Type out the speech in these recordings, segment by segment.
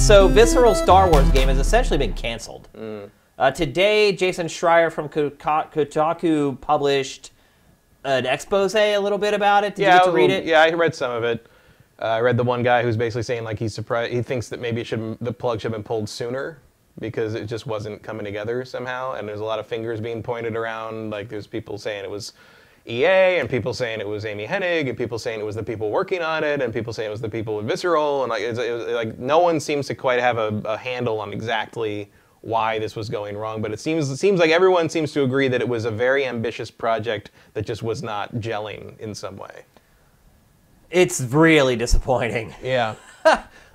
So Visceral Star Wars game has essentially been canceled. Today, Jason Schreier from Kotaku published an expose a little bit about it. Did you get to read it? Yeah, I read some of it. I read the one guy who's basically saying like he's surprised. He thinks that maybe the plug should have been pulled sooner because it just wasn't coming together somehow. And there's a lot of fingers being pointed around. Like there's people saying it was EA, and people saying it was Amy Hennig, and people saying it was the people working on it, and people saying it was the people with Visceral, and like no one seems to quite have a handle on exactly why this was going wrong. But it seems like everyone seems to agree that it was a very ambitious project that just was not gelling in some way. It's really disappointing. Yeah.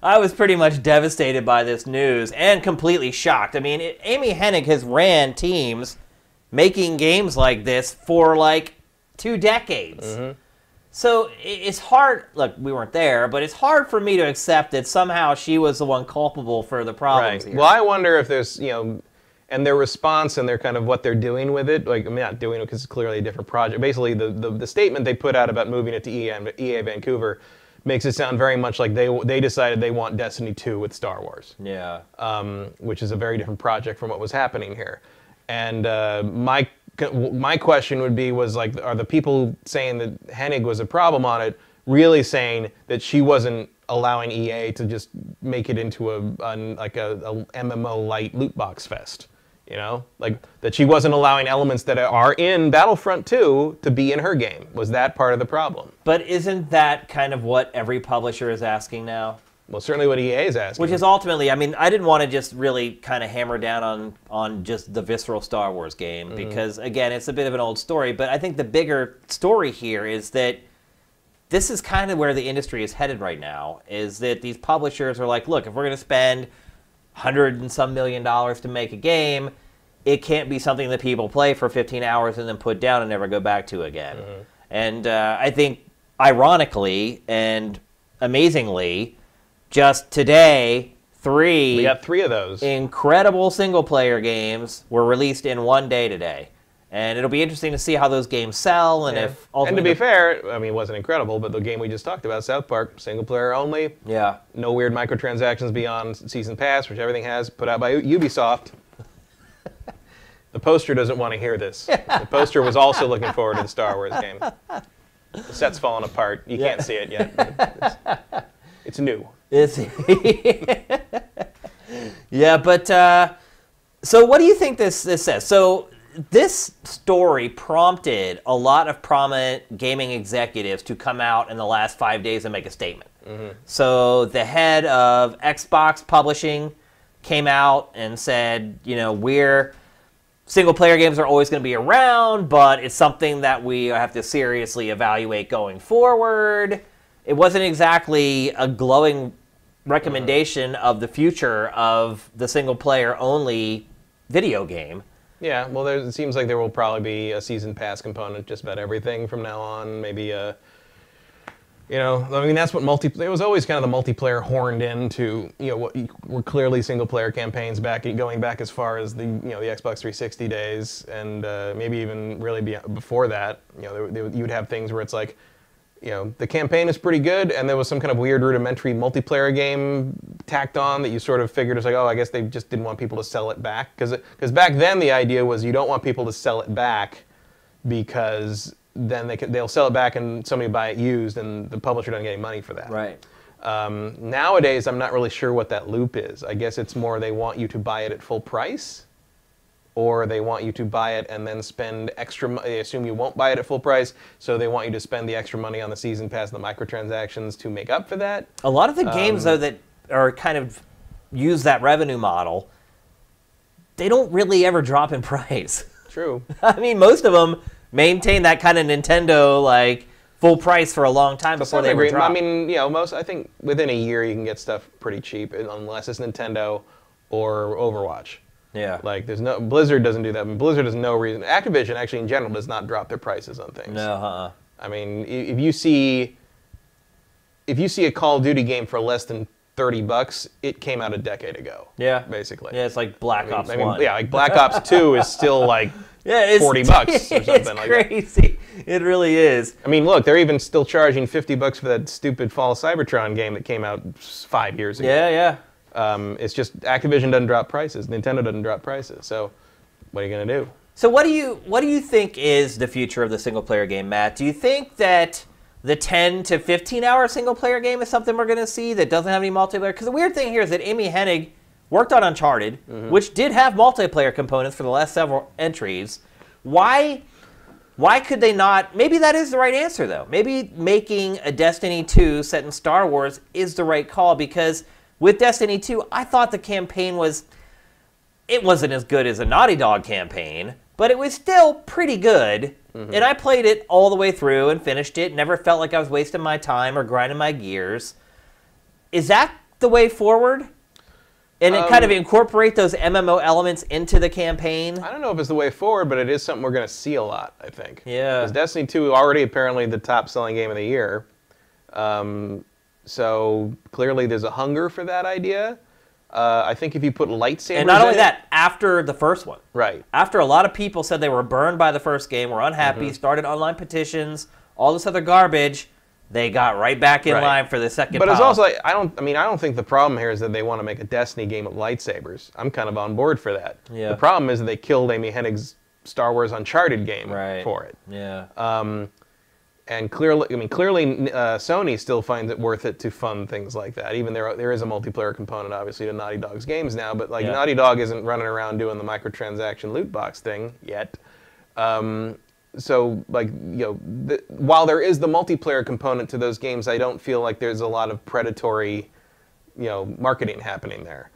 I was pretty much devastated by this news and completely shocked. I mean, Amy Hennig has ran teams making games like this for like 2 decades. So it's hard, look, we weren't there, but it's hard for me to accept that somehow she was the one culpable for the problems here. Well, I wonder if there's, and their response and their kind of what they're doing with it, like, I mean, not doing it because it's clearly a different project. Basically, the statement they put out about moving it to EA Vancouver makes it sound very much like they decided they want Destiny 2 with Star Wars. Yeah. Which is a very different project from what was happening here. And my question would be, are the people saying that Hennig was a problem on it really saying that she wasn't allowing EA to just make it into a MMO light loot box fest? Like that she wasn't allowing elements that are in Battlefront 2 to be in her game. Was that part of the problem? But isn't that kind of what every publisher is asking now? Well, certainly what EA is asking. Which is ultimately, I mean, I didn't want to just really kind of hammer down on just the Visceral Star Wars game because, again, it's a bit of an old story. But I think the bigger story here is that this is kind of where the industry is headed right now, is that these publishers are like, look, if we're going to spend $100 and some million to make a game, it can't be something that people play for 15 hours and then put down and never go back to again. And I think, ironically and amazingly, just today, we got 3 of those incredible single-player games were released in one day today. And it'll be interesting to see how those games sell and if ultimately... And to be fair, I mean, it wasn't incredible, but the game we just talked about, South Park, single-player only. Yeah. No weird microtransactions beyond Season Pass, which everything has, put out by Ubisoft. The poster doesn't want to hear this. The poster was also looking forward to the Star Wars game. The set's falling apart. You can't see it yet. It's new. Yeah, but so what do you think this says? So this story prompted a lot of prominent gaming executives to come out in the last 5 days and make a statement. So the head of Xbox Publishing came out and said, single-player games are always going to be around, but it's something that we have to seriously evaluate going forward. It wasn't exactly a glowing recommendation of the future of the single-player only video game. Yeah, well, it seems like there will probably be a season pass component just about everything from now on. Maybe I mean, that's what it was always kind of the multiplayer horned into, what were clearly single-player campaigns going back as far as the Xbox 360 days, and maybe even really before that. You'd have things where it's like, the campaign is pretty good, and there was some kind of weird rudimentary multiplayer game tacked on that you sort of figured it's like, oh, I guess they just didn't want people to sell it back. Because back then the idea was you don't want people to sell it back because then they'll sell it back and somebody will buy it used, and the publisher doesn't get any money for that. Right. Nowadays, I'm not really sure what that loop is. I guess it's more they want you to buy it at full price, or they want you to buy it and then spend extra money. They assume you won't buy it at full price, so they want you to spend the extra money on the season pass and the microtransactions to make up for that. A lot of the games, though, that are kind of use that revenue model, they don't really ever drop in price. True. I mean, most of them maintain that kind of Nintendo, full price for a long time before they drop. I mean, I think within a year you can get stuff pretty cheap, unless it's Nintendo or Overwatch. Yeah. Blizzard doesn't do that. I mean, Blizzard has no reason. Activision, actually, in general, does not drop their prices on things. No, I mean, if you see a Call of Duty game for less than $30, it came out a decade ago. Yeah. Basically. Yeah, it's like Black Ops 1. Yeah, like Black Ops 2 is still $40 or something it's like crazy. It really is. I mean, look, they're even still charging $50 for that stupid Fall of Cybertron game that came out 5 years ago. Yeah. It's just Activision doesn't drop prices. Nintendo doesn't drop prices. So what are you going to do? So what do you think is the future of the single-player game, Matt? Do you think that the 10 to 15-hour single-player game is something we're going to see that doesn't have any multiplayer? Because the weird thing here is that Amy Hennig worked on Uncharted, which did have multiplayer components for the last several entries. Why could they not? Maybe that is the right answer, though. Maybe making a Destiny 2 set in Star Wars is the right call, because with Destiny 2, I thought the campaign it wasn't as good as a Naughty Dog campaign, but it was still pretty good. And I played it all the way through and finished it. Never felt like I was wasting my time or grinding my gears. Is that the way forward? And kind of incorporate those MMO elements into the campaign? I don't know if it's the way forward, but it is something we're going to see a lot, I think. Yeah. Because Destiny 2 already apparently the top-selling game of the year. So clearly there's a hunger for that idea. I think if you put lightsabers and not only in that, after the first one. Right. After a lot of people said they were burned by the first game, were unhappy, started online petitions, all this other garbage, they got right back in line for the second But pile. it's also like, I don't think the problem here is that they want to make a Destiny game with lightsabers. I'm kind of on board for that. Yeah. The problem is that they killed Amy Hennig's Star Wars Uncharted game for it. Yeah. And clearly, Sony still finds it worth it to fund things like that. Even there is a multiplayer component, obviously, to Naughty Dog's games now, but like Naughty Dog isn't running around doing the microtransaction loot box thing yet. So, like, while there is the multiplayer component to those games, I don't feel like there's a lot of predatory, marketing happening there.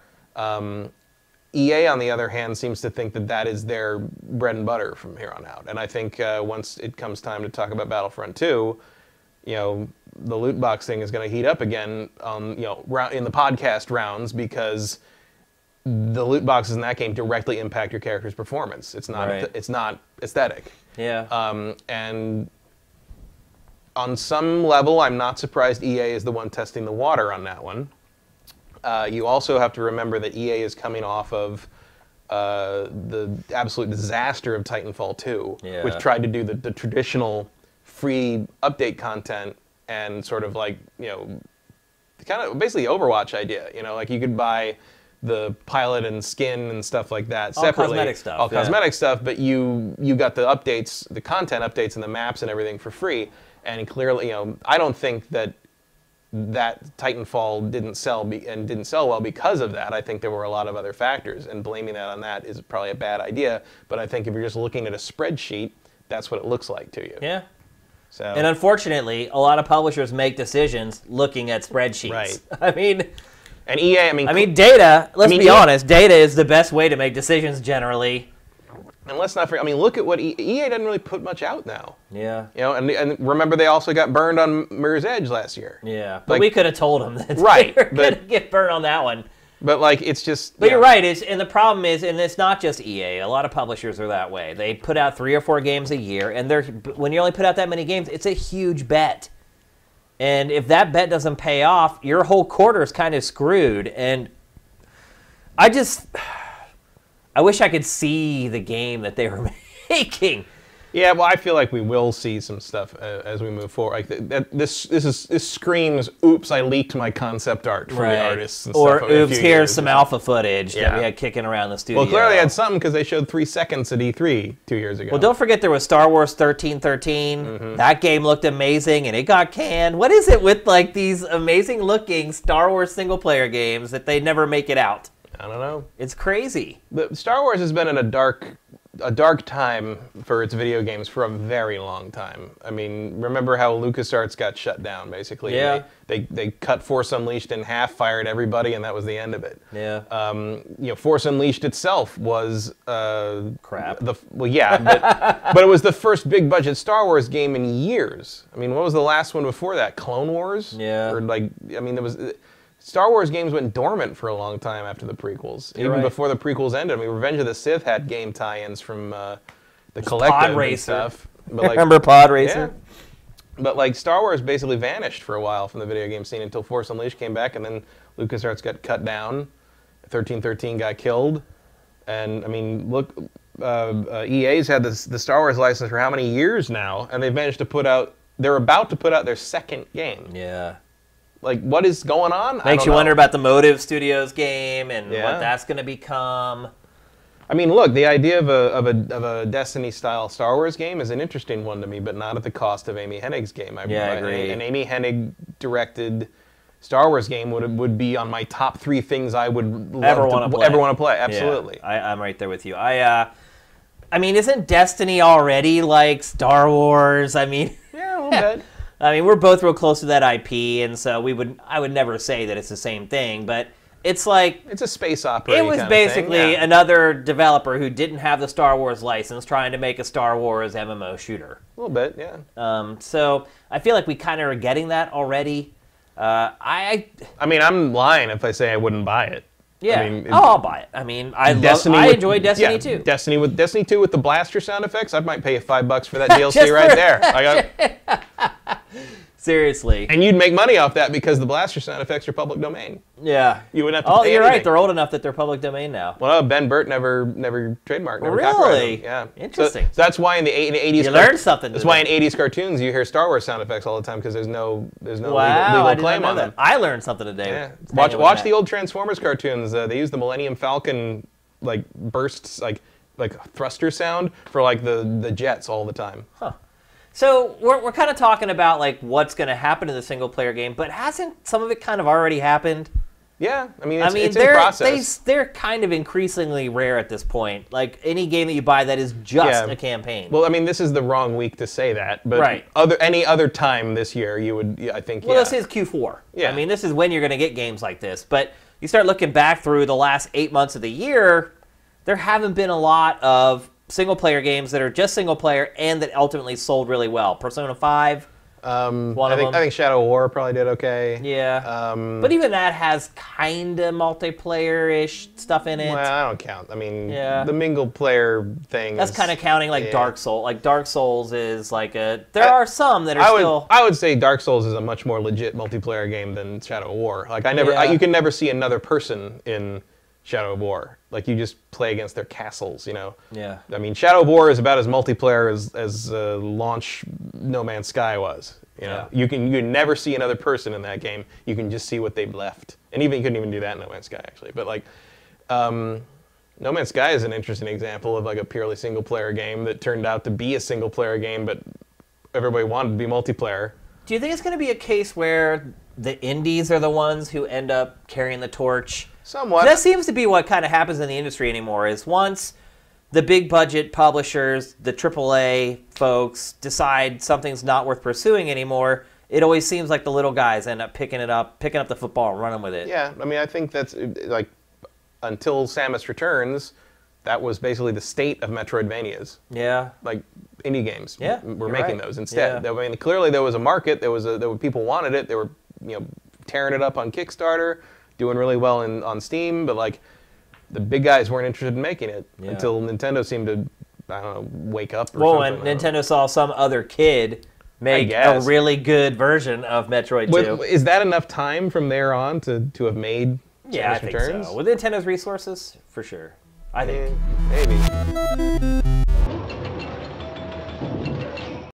EA, on the other hand, seems to think that that is their bread and butter from here on out. And I think once it comes time to talk about Battlefront 2, the loot box thing is going to heat up again, in the podcast rounds, because the loot boxes in that game directly impact your character's performance. It's not it's not aesthetic. Yeah. And on some level, I'm not surprised EA is the one testing the water on that one. You also have to remember that EA is coming off of the absolute disaster of Titanfall 2, which tried to do the traditional free update content and sort of like, kind of basically Overwatch idea. Like you could buy the pilot and skin and stuff like that separately. All cosmetic stuff. All cosmetic stuff, but you got the updates, the content updates and the maps and everything for free. And clearly, I don't think that Titanfall didn't sell well because of that. I think there were a lot of other factors, and blaming that on that is probably a bad idea. But I think if you're just looking at a spreadsheet, that's what it looks like to you. Yeah. So. And unfortunately, a lot of publishers make decisions looking at spreadsheets. Right. And EA, data, let's be honest, data is the best way to make decisions generally. And let's not forget, look at what EA doesn't really put much out now. Yeah. And remember they also got burned on Mirror's Edge last year. Yeah. But we could have told them that they were going to get burned on that one. But it's just... But you're right, and the problem is, and it's not just EA, a lot of publishers are that way. They put out 3 or 4 games a year, and when you only put out that many games, it's a huge bet. And if that bet doesn't pay off, your whole quarter is kind of screwed. And I wish I could see the game that they were making. Yeah, well, I feel like we will see some stuff as we move forward. Like this screams, "Oops, I leaked my concept art for the artists." And or stuff "Oops, here's some alpha footage that we had kicking around the studio." Well, clearly they had something because they showed 3 seconds at E3 2 years ago. Well, don't forget there was Star Wars 1313. That game looked amazing, and it got canned. What is it with these amazing-looking Star Wars single-player games that they never make it out? I don't know. It's crazy. Star Wars has been in a dark time for its video games for a very long time. Remember how LucasArts got shut down, basically? Yeah. They cut Force Unleashed in half, fired everybody, and that was the end of it. Yeah. Force Unleashed itself was... crap. But it was the first big-budget Star Wars game in years. What was the last one before that? Clone Wars? Yeah. Or there was... Star Wars games went dormant for a long time after the prequels, even before the prequels ended. Revenge of the Sith had game tie-ins from the Collective and stuff. But remember Pod Racer? Yeah. But Star Wars basically vanished for a while from the video game scene until Force Unleashed came back, and then LucasArts got cut down. 1313 got killed, and look, EA's had the Star Wars license for how many years now, and they've managed to put out. They're about to put out their second game. Yeah. Like, what is going on? Makes you wonder about the Motive Studios game and Yeah. what that's going to become. I mean, look, the idea of a Destiny-style Star Wars game is an interesting one to me, but not at the cost of Amy Hennig's game. I agree. An Amy Hennig-directed Star Wars game would be on my top 3 things I would Ever want to play. Absolutely. Yeah, I'm right there with you. I mean, isn't Destiny already like Star Wars? I mean, Yeah, a little bit. I mean, we're both real close to that IP, and so I would never say that it's the same thing, but it's like It's a space opera. it was basically yeah. another developer who didn't have the Star Wars license trying to make a Star Wars MMO shooter. A little bit, yeah. So I feel like we kind of are getting that already. I mean, I'm lying if I say I wouldn't buy it. Yeah. I mean, I'll buy it. I mean, I enjoy Destiny 2. Destiny 2 with the blaster sound effects, I might pay you $5 for that DLC right there. Seriously. And you'd make money off that because the blaster sound effects are public domain. Yeah. You wouldn't have to pay you're anything. right. They're old enough that they're public domain now. Well, Ben Burt never trademarked, never copyrighted them. Yeah. Interesting. So that's why in the 80s You learned something. That's why in 80s cartoons you hear Star Wars sound effects all the time because there's no legal I did claim not know on that. them. I learned something today. Yeah. Watch the old Transformers cartoons. They use the Millennium Falcon like bursts like thruster sound for like the jets all the time. Huh. So we're kind of talking about like what's going to happen in the single player game, but hasn't some of it kind of already happened? Yeah, I mean it's in process. They're kind of increasingly rare at this point. Like any game that you buy that is just a campaign. Well, I mean this is the wrong week to say that, but any other time this year you would I think. Well, this is Q4. Yeah. I mean this is when you're going to get games like this, but you start looking back through the last 8 months of the year, there haven't been a lot of single-player games that are just single-player and that ultimately sold really well. Persona 5, I think Shadow of War probably did okay. Yeah. But even that has kind of multiplayer-ish stuff in it. Well, I don't count. I mean, the mingle-player thing That's kind of counting like Dark Souls. Like Dark Souls is like a... There are some that are still... I would say Dark Souls is a much more legit multiplayer game than Shadow of War. Like you can never see another person in Shadow of War. Like you just play against their castles, you know. Yeah. I mean, Shadow of War is about as multiplayer as launch No Man's Sky was. You know, you can never see another person in that game. You can just see what they've left, and you couldn't even do that in No Man's Sky actually. But like, No Man's Sky is an interesting example of like a purely single player game that turned out to be a single player game, but everybody wanted to be multiplayer. Do you think it's going to be a case where the indies are the ones who end up carrying the torch? Somewhat. That seems to be what kind of happens in the industry anymore, is once the big budget publishers, the AAA folks, decide something's not worth pursuing anymore, it always seems like the little guys end up picking up the football and running with it. Yeah, I mean, I think that's like until Samus Returns, that was basically the state of Metroidvanias. Yeah. Like indie games. Yeah, were making those instead. Yeah. I mean, clearly there was a market. There were people wanted it. They were tearing it up on Kickstarter, doing really well on Steam, but like the big guys weren't interested in making it until Nintendo seemed to, I don't know, wake up or something. Well, and Nintendo saw some other kid make a really good version of Metroid 2. Is that enough time from there on to have made Samus Returns? So. With Nintendo's resources, for sure. I think. Maybe.